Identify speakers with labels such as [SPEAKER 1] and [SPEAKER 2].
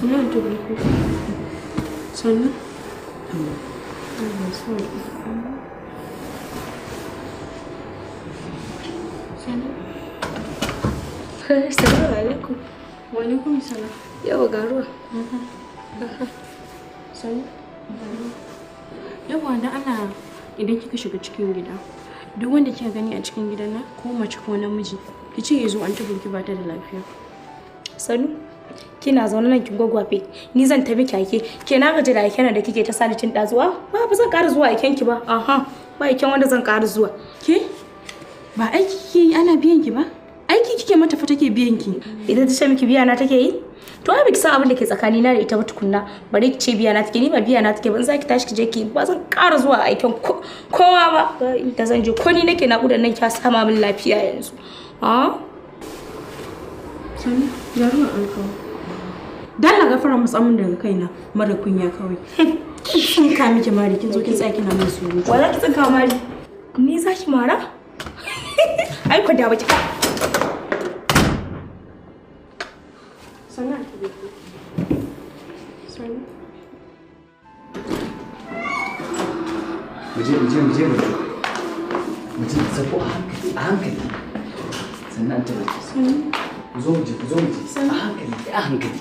[SPEAKER 1] Sannan ta bulki. Sannan. Assalamu alaikum. Wa alaikum salam. Yawa ga ruwa. Sannan. Yawa da Allah idan kika shiga cikin gida. Duk wanda kika gani a cikin gidan nan ko mace ko namiji, ki ce yazo an tabulki ba ta da lafiya.
[SPEAKER 2] Sanu. Kina zaune nan kin gwagwafe ni zan tafi kyake ke na gaji da aiken da kike ta sani tun dazuwa ba zan ƙara zuwa aiken ki ba ba aiken wanda zan ƙara zuwa
[SPEAKER 1] ke ba aiki kike ana biyan ki ba aiki kike mata fa take biyan ki
[SPEAKER 2] idan ta ce miki biya na take yi to ai biki san abin da ke tsakani na da ita ba tukunna bari ki ce biya na take ni ba biya na take ba in zaki tashi ki je ki ba zan ƙara zuwa aiken kowa ba da zan je ko ni nake naƙudan nan ki sama min lafiya yanzu
[SPEAKER 1] sani yaruwa alƙawa dan gafara musamman daga kaina mara kunya kawai kin ka miki mari kin zo kin tsaya kina min surutu
[SPEAKER 2] wala ki tsinka mari ni zaki mara ai ko da baki ka
[SPEAKER 1] sannan sannan
[SPEAKER 3] muje sako a hankali sannan ta bace zo mu je a hankali